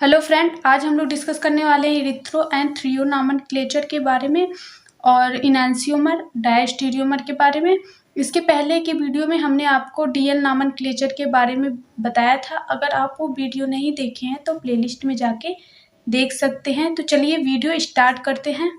Hello friend, आज हम लोग डिस्कस करने वाले हैं इरिथ्रो एंड थ्रियो नॉमेनक्लेचर के बारे में और इनैंसियोमर डायस्टेरियोमर के बारे में। इसके पहले के वीडियो में हमने आपको डीएल नॉमेनक्लेचर के बारे में बताया था। अगर आप वो वीडियो नहीं देखे हैं तो प्लेलिस्ट में जाके देख सकते हैं। तो चलिए वीडियो स्टार्ट करते हैं।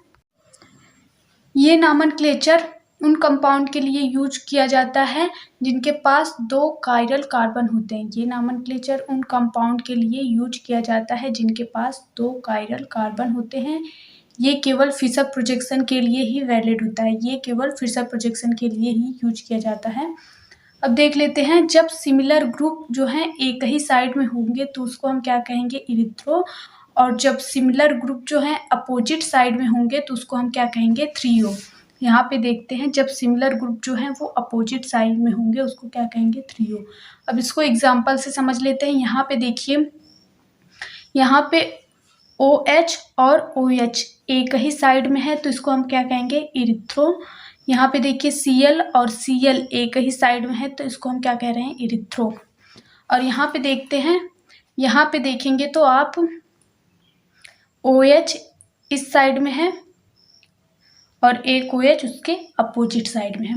ये नॉमेनक्लेचर उन कंपाउंड के लिए यूज किया जाता है जिनके पास 2 कायरल कार्बन होते हैं। ये नॉमेनक्लेचर उन कंपाउंड के लिए यूज किया जाता है जिनके पास 2 कायरल कार्बन होते हैं। ये केवल फिशर प्रोजेक्शन के लिए ही वैलिड होता है। ये केवल फिशर प्रोजेक्शन के लिए ही यूज किया जाता है। अब देख लेते हैं, जब सिमिलर ग्रुप जो है एक ही साइड में होंगे तो उसको हम क्या कहेंगे, इरिथ्रो। और जब सिमिलर ग्रुप जो है अपोजिट साइड में होंगे तो उसको हम क्या कहेंगे, थ्रियो। यहाँ पे देखते हैं, जब सिमिलर ग्रुप जो है वो अपोजिट साइड में होंगे उसको क्या कहेंगे, थ्रियो। अब इसको एग्जांपल से समझ लेते हैं। यहाँ पे देखिए, यहाँ पे OH और OH एक ही साइड में है तो इसको हम क्या कहेंगे, इरिथ्रो। यहाँ पे देखिए Cl और Cl एक ही साइड में है तो इसको हम क्या कह रहे हैं, इरिथ्रो। और यहाँ पे देखते हैं, यहाँ पे देखेंगे तो आप OH इस साइड में है और एक OH उसके अपोजिट साइड में है,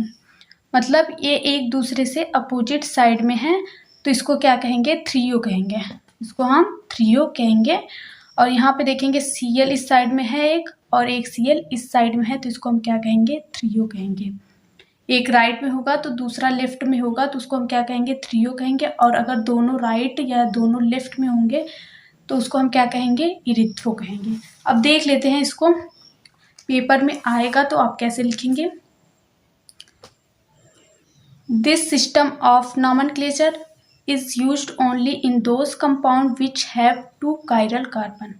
मतलब ये एक दूसरे से अपोजिट साइड में है तो इसको क्या कहेंगे, थ्रियो कहेंगे। इसको हम थ्रियो कहेंगे। और यहाँ पे देखेंगे Cl इस साइड में है एक और एक Cl इस साइड में है तो इसको हम क्या कहेंगे, थ्रियो कहेंगे। एक राइट में होगा तो दूसरा लेफ्ट में होगा तो उसको हम क्या कहेंगे, थ्रियो कहेंगे। और अगर दोनों राइट या दोनों लेफ्ट में होंगे तो उसको हम क्या कहेंगे, इरिथ्रो कहेंगे। अब देख लेते हैं इसको, पेपर में आएगा तो आप कैसे लिखेंगे। This system of nomenclature is used only in those compound which have 2 chiral carbon।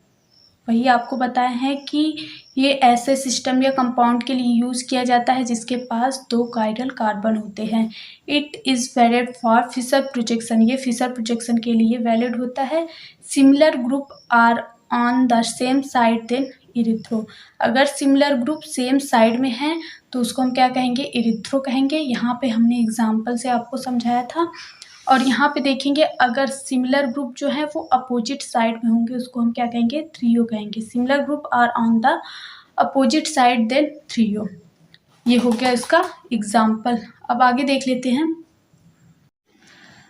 वही आपको बताया है कि ये ऐसे सिस्टम या कंपाउंड के लिए यूज़ किया जाता है जिसके पास 2 कायरल कार्बन होते हैं। It is valid for Fischer projection. ये फिशर प्रोजेक्शन के लिए वैलिड होता है। Similar group are on the same side then erythro. अगर सिमिलर ग्रुप सेम साइड में है तो उसको हम क्या कहेंगे, इरिथ्रो कहेंगे। यहाँ पे हमने एग्जाम्पल से आपको समझाया था। और यहाँ पे देखेंगे, अगर सिमिलर ग्रुप जो है वो अपोजिट साइड में होंगे उसको हम क्या कहेंगे, थ्रियो कहेंगे। Similar group are on the opposite side then threo. ये हो गया इसका एग्जाम्पल। अब आगे देख लेते हैं।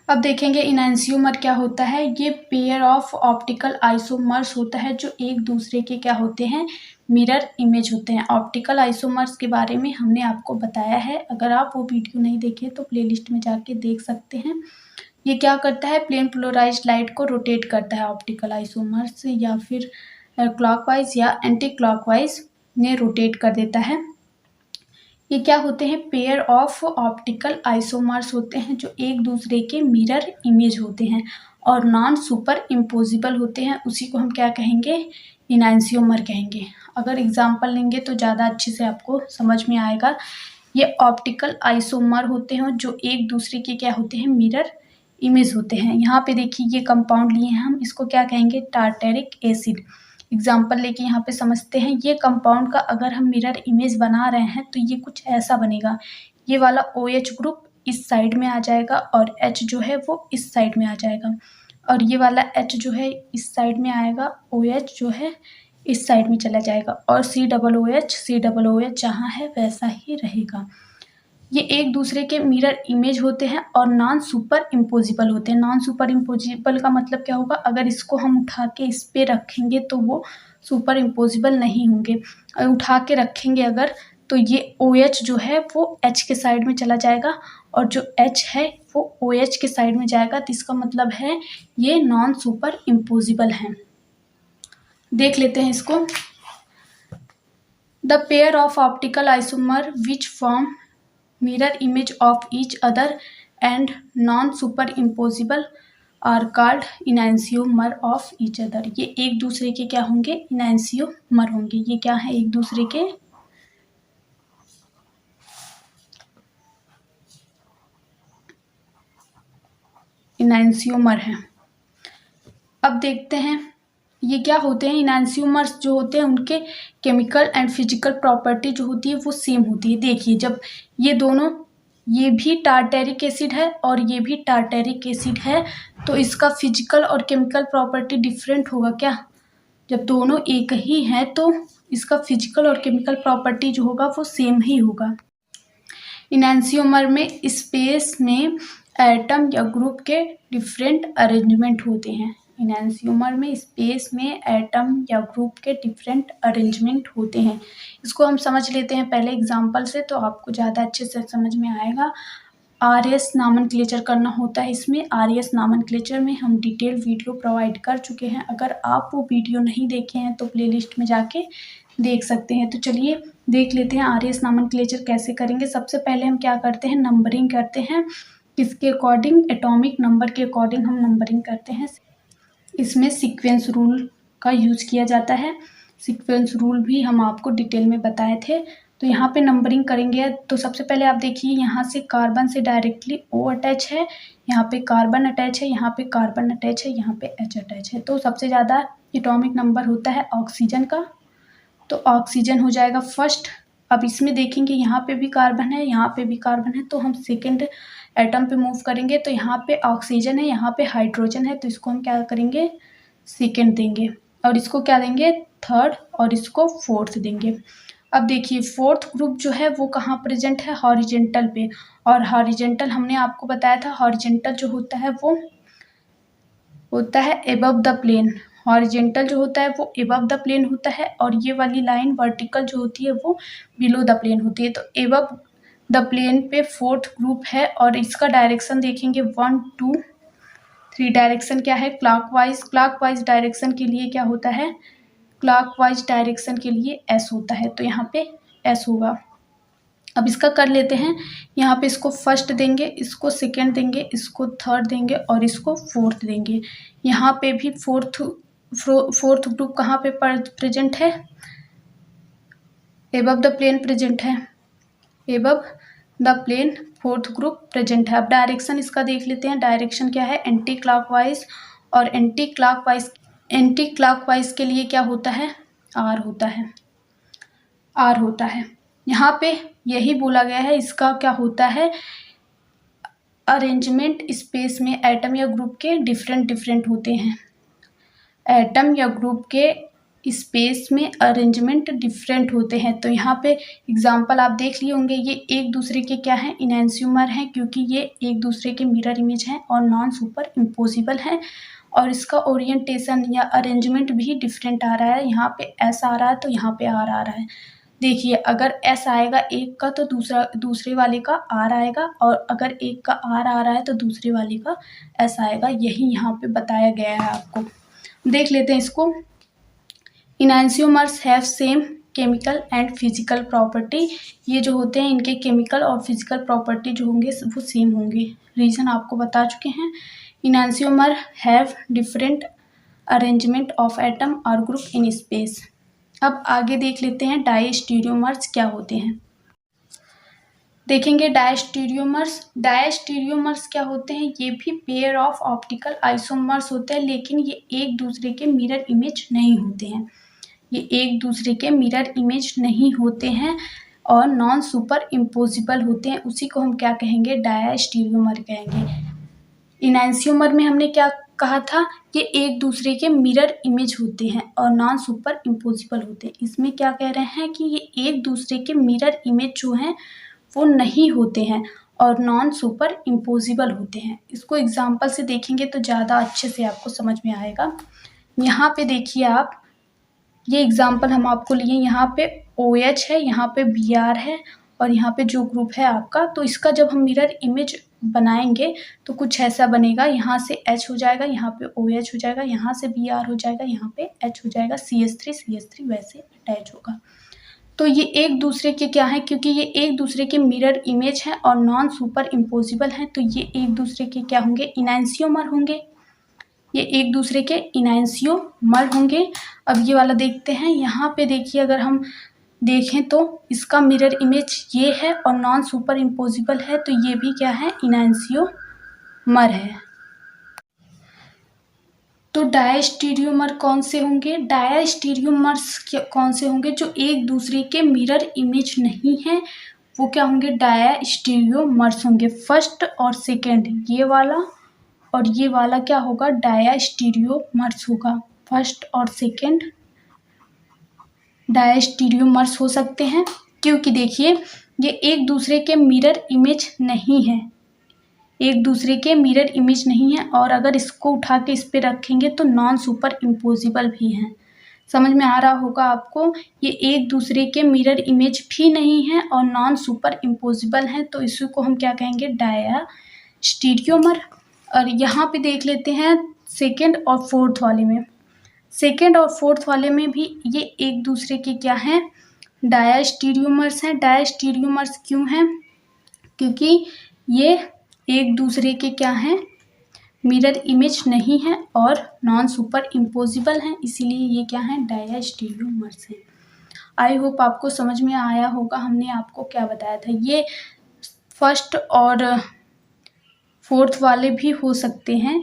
अब देखेंगे इनैंसियोमर क्या होता है। ये पेयर ऑफ ऑप्टिकल आइसोमर्स होता है जो एक दूसरे के क्या होते हैं, मिरर इमेज होते हैं। ऑप्टिकल आइसोमर्स के बारे में हमने आपको बताया है। अगर आप वो वीडियो नहीं देखे तो प्लेलिस्ट में जाके देख सकते हैं। ये क्या करता है, प्लेन पोलराइज्ड लाइट को रोटेट करता है। ऑप्टिकल आइसोमर्स या फिर क्लॉकवाइज या एंटी क्लॉकवाइज ने रोटेट कर देता है। ये क्या होते हैं, पेयर ऑफ ऑप्टिकल आइसोमर्स होते हैं जो एक दूसरे के मिरर इमेज होते हैं और नॉन सुपर इम्पोजिबल होते हैं। उसी को हम क्या कहेंगे, इनैंसियोमर कहेंगे। अगर एग्जांपल लेंगे तो ज़्यादा अच्छे से आपको समझ में आएगा। ये ऑप्टिकल आइसोमर होते हैं जो एक दूसरे के क्या होते हैं, मिरर इमेज होते हैं। यहाँ पे देखिए, ये कंपाउंड लिए हैं हम, इसको क्या कहेंगे, टार्टेरिक एसिड। एग्जाम्पल लेके यहाँ पे समझते हैं। ये कंपाउंड का अगर हम मिरर इमेज बना रहे हैं तो ये कुछ ऐसा बनेगा। ये वाला OH ग्रुप इस साइड में आ जाएगा और H जो है वो इस साइड में आ जाएगा। और ये वाला H जो है इस साइड में आएगा, OH जो है इस साइड में चला जाएगा और COOH जहाँ है वैसा ही रहेगा। ये एक दूसरे के मिरर इमेज होते हैं और नॉन सुपर इम्पोजिबल होते हैं। नॉन सुपर इम्पोजिबल का मतलब क्या होगा, अगर इसको हम उठा के इस पे रखेंगे तो वो सुपर इम्पोजिबल नहीं होंगे। उठा के रखेंगे अगर तो ये OH जो है वो H के साइड में चला जाएगा और जो H है वो OH के साइड में जाएगा। तो इसका मतलब है ये नॉन सुपर इम्पोजिबल हैं। देख लेते हैं इसको। The pair of optical isomer which form mirror image of each other and non-superimposable are called enantiomer of each other। ये एक दूसरे के क्या होंगे, enantiomer होंगे। ये क्या है, एक दूसरे के enantiomer हैं। अब देखते हैं ये क्या होते हैं। इनैंसियोमर्स जो होते हैं उनके केमिकल एंड फिजिकल प्रॉपर्टी जो होती है वो सेम होती है। देखिए, जब ये दोनों ये भी टार्टेरिक एसिड है और ये भी टार्टेरिक एसिड है, तो इसका फिजिकल और केमिकल प्रॉपर्टी डिफरेंट होगा क्या? जब दोनों एक ही हैं तो इसका फिजिकल और केमिकल प्रॉपर्टी जो होगा वो सेम ही होगा। इनैंसियोमर में स्पेस में एटम या ग्रुप के डिफरेंट अरेंजमेंट होते हैं। इनैंसियोमर में स्पेस में एटम या ग्रुप के डिफरेंट अरेंजमेंट होते हैं। इसको हम समझ लेते हैं पहले एग्जांपल से, तो आपको ज़्यादा अच्छे से समझ में आएगा। आरएस नॉमेनक्लेचर करना होता है इसमें। आरएस नॉमेनक्लेचर में हम डिटेल वीडियो प्रोवाइड कर चुके हैं। अगर आप वो वीडियो नहीं देखे हैं तो प्लेलिस्ट में जाके देख सकते हैं। तो चलिए देख लेते हैं आरएस नॉमेनक्लेचर कैसे करेंगे। सबसे पहले हम क्या करते हैं, नंबरिंग करते हैं। किसके अकॉर्डिंग? एटॉमिक नंबर के अकॉर्डिंग हम नंबरिंग करते हैं। इसमें सीक्वेंस रूल का यूज किया जाता है। सीक्वेंस रूल भी हम आपको डिटेल में बताए थे। तो यहाँ पे नंबरिंग करेंगे तो सबसे पहले आप देखिए, यहाँ से कार्बन से डायरेक्टली O अटैच है, यहाँ पे कार्बन अटैच है, यहाँ पे कार्बन अटैच है, यहाँ पे H अटैच है। तो सबसे ज़्यादा एटॉमिक नंबर होता है ऑक्सीजन का, तो ऑक्सीजन हो जाएगा फर्स्ट। अब इसमें देखेंगे यहाँ पे भी कार्बन है, यहाँ पे भी कार्बन है, तो हम सेकेंड एटम पे मूव करेंगे। तो यहाँ पे ऑक्सीजन है, यहाँ पे हाइड्रोजन है, तो इसको हम क्या करेंगे, सेकेंड देंगे। और इसको क्या देंगे, थर्ड, और इसको फोर्थ देंगे। अब देखिए फोर्थ ग्रुप जो है वो कहाँ प्रेजेंट है, हॉरिजेंटल पे। और हॉरिजेंटल हमने आपको बताया था, हॉरिजेंटल जो होता है वो होता है एबव द प्लेन। हॉरिजेंटल जो होता है वो एबव द प्लेन होता है, और ये वाली लाइन वर्टिकल जो होती है वो बिलो द प्लेन होती है। तो एबव द प्लेन पे फोर्थ ग्रुप है, और इसका डायरेक्शन देखेंगे 1 2 3 डायरेक्शन क्या है, क्लॉकवाइज। क्लॉकवाइज डायरेक्शन के लिए क्या होता है, क्लॉकवाइज डायरेक्शन के लिए एस होता है, तो यहाँ पे एस होगा। अब इसका कर लेते हैं। यहाँ पे इसको फर्स्ट देंगे, इसको सेकेंड देंगे, इसको थर्ड देंगे, और इसको फोर्थ देंगे। यहाँ पे भी फोर्थ ग्रुप कहाँ पे प्रेजेंट है, एबव द प्लेन प्रेजेंट है, above the plane fourth group present है। अब डायरेक्शन इसका देख लेते हैं। डायरेक्शन क्या है, एंटी क्लॉकवाइज। और एंटी क्लॉकवाइज के लिए क्या होता है, आर होता है, आर होता है। यहाँ पे यही बोला गया है, इसका क्या होता है, अरेंजमेंट स्पेस में एटम या ग्रुप के डिफरेंट होते हैं। एटम या ग्रुप के स्पेस में अरेंजमेंट डिफरेंट होते हैं। तो यहाँ पे एग्जांपल आप देख लिए होंगे, ये एक दूसरे के क्या हैं, इनैंसियोमर हैं, क्योंकि ये एक दूसरे के मिरर इमेज हैं और नॉन सुपर इम्पोजिबल हैं। और इसका ओरिएंटेशन या अरेंजमेंट भी डिफरेंट आ रहा है। यहाँ पे एस आ रहा है तो यहाँ पे आर आ रहा है। देखिए अगर एस आएगा एक का तो दूसरे वाले का आर आएगा, और अगर एक का आर आ रहा है तो दूसरे वाले का एस आएगा। यही यहाँ पे बताया गया है आपको। देख लेते हैं इसको। Enantiomers have same chemical and physical property. ये जो होते हैं इनके केमिकल और फिजिकल प्रॉपर्टी जो होंगे वो सेम होंगे। रीज़न आपको बता चुके हैं। Enantiomer have different arrangement of atom और ग्रुप इन स्पेस। अब आगे देख लेते हैं डायस्टीरियोमर्स क्या होते हैं। देखेंगे डायस्टीरियोमर्स क्या होते हैं। ये भी पेयर ऑफ ऑप्टिकल आइसोमर्स होते हैं, लेकिन ये एक दूसरे के मिरर इमेज नहीं होते हैं। ये एक दूसरे के मिरर इमेज नहीं होते हैं और नॉन सुपर इम्पोजिबल होते हैं। उसी को हम क्या कहेंगे, डायस्टीरियोमर कहेंगे। इनैंसियोमर में हमने क्या कहा था, ये एक दूसरे के मिरर इमेज होते हैं और नॉन सुपर इम्पोजिबल होते हैं। इसमें क्या कह रहे हैं कि ये एक दूसरे के मिरर इमेज जो हैं वो नहीं होते हैं और नॉन सुपर इम्पोजिबल होते हैं। इसको एग्जाम्पल से देखेंगे तो ज़्यादा अच्छे से आपको समझ में आएगा। यहाँ पे देखिए आप, ये एग्जाम्पल हम आपको लिए, यहाँ पे OH है, यहाँ पे Br है, और यहाँ पे जो ग्रुप है आपका, तो इसका जब हम मिरर इमेज बनाएंगे तो कुछ ऐसा बनेगा। यहाँ से H हो जाएगा, यहाँ पे OH हो जाएगा, यहाँ से Br हो जाएगा, यहाँ पे H हो जाएगा, CH3 वैसे अटैच होगा। तो ये एक दूसरे के क्या है, क्योंकि ये एक दूसरे के मिरर इमेज हैं और नॉन सुपर इम्पोजिबल हैं, तो ये एक दूसरे के क्या होंगे, इनैंसियोमर होंगे। ये एक दूसरे के इनैंसियोमर होंगे। अब ये वाला देखते हैं। यहाँ पे देखिए अगर हम देखें तो इसका मिरर इमेज ये है और नॉन सुपर इम्पोजिबल है, तो ये भी क्या है, इनैंसियोमर है। तो डायस्टीरियोमर कौन से होंगे, डायस्टीरियोमर्स कौन से होंगे, जो एक दूसरे के मिरर इमेज नहीं है, वो क्या होंगे, डायस्टीरियोमर्स होंगे। फर्स्ट और सेकेंड, ये वाला और ये वाला क्या होगा, डायस्टीरियोमर्स होगा। फर्स्ट और सेकेंड डायस्टीरियोमर्स हो सकते हैं, क्योंकि देखिए ये एक दूसरे के मिरर इमेज नहीं है, एक दूसरे के मिरर इमेज नहीं है, और अगर इसको उठा के इस पे रखेंगे तो नॉन सुपर इम्पोजिबल भी हैं। समझ में आ रहा होगा आपको, ये एक दूसरे के मिरर इमेज भी नहीं है और नॉन सुपर इम्पोजिबल हैं, तो इसी को हम क्या कहेंगे, डायस्टीरियोमर। और यहाँ पे देख लेते हैं सेकेंड और फोर्थ वाले में, सेकेंड और फोर्थ वाले में भी ये एक दूसरे के क्या हैं, डायस्टीरियोमर्स हैं। डायस्टीरियोमर्स क्यों हैं, क्योंकि ये एक दूसरे के क्या हैं, मिरर इमेज नहीं है और नॉन सुपर इम्पोजिबल हैं, इसीलिए ये क्या हैं, डायस्टीरियोमर्स हैं। आई होप आपको समझ में आया होगा हमने आपको क्या बताया था। ये फर्स्ट और फोर्थ वाले भी हो सकते हैं,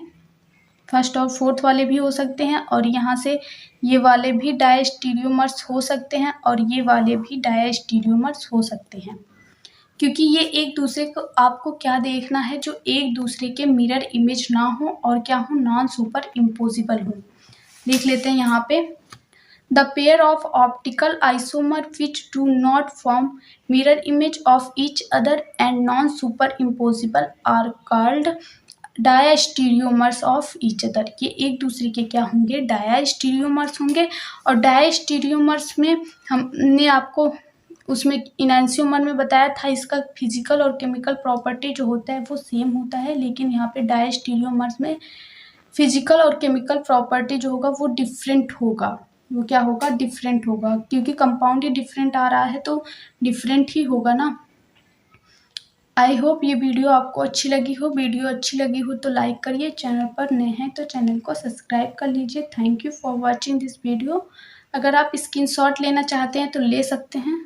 फर्स्ट और फोर्थ वाले भी हो सकते हैं, और यहाँ से ये वाले भी डायस्टीरियोमर्स हो सकते हैं और ये वाले भी डायस्टीरियोमर्स हो सकते हैं, क्योंकि ये एक दूसरे को, आपको क्या देखना है, जो एक दूसरे के मिरर इमेज ना हो और क्या हो, नॉन सुपर इम्पोजिबल हो। देख लेते हैं यहाँ पे, the pair of optical isomer which do not form mirror image of each other and non super impossible are called diastereomers of each other. ये एक दूसरे के क्या होंगे, डायस्टीरियोमर्स होंगे। और डायस्टीरियोमर्स में हमने आपको उसमें इनैंसियोमर में बताया था, इसका फिजिकल और केमिकल प्रॉपर्टी जो होता है वो सेम होता है, लेकिन यहाँ पे डायस्टीरियोमर्स में फिजिकल और केमिकल प्रॉपर्टी जो होगा वो डिफरेंट होगा। वो क्या होगा, डिफरेंट होगा, क्योंकि कंपाउंड ही डिफरेंट आ रहा है तो डिफरेंट ही होगा ना। आई होप ये वीडियो आपको अच्छी लगी हो। वीडियो अच्छी लगी हो तो लाइक करिए, चैनल पर नए हैं तो चैनल को सब्सक्राइब कर लीजिए। Thank you for watching this video. अगर आप स्क्रीनशॉट लेना चाहते हैं तो ले सकते हैं।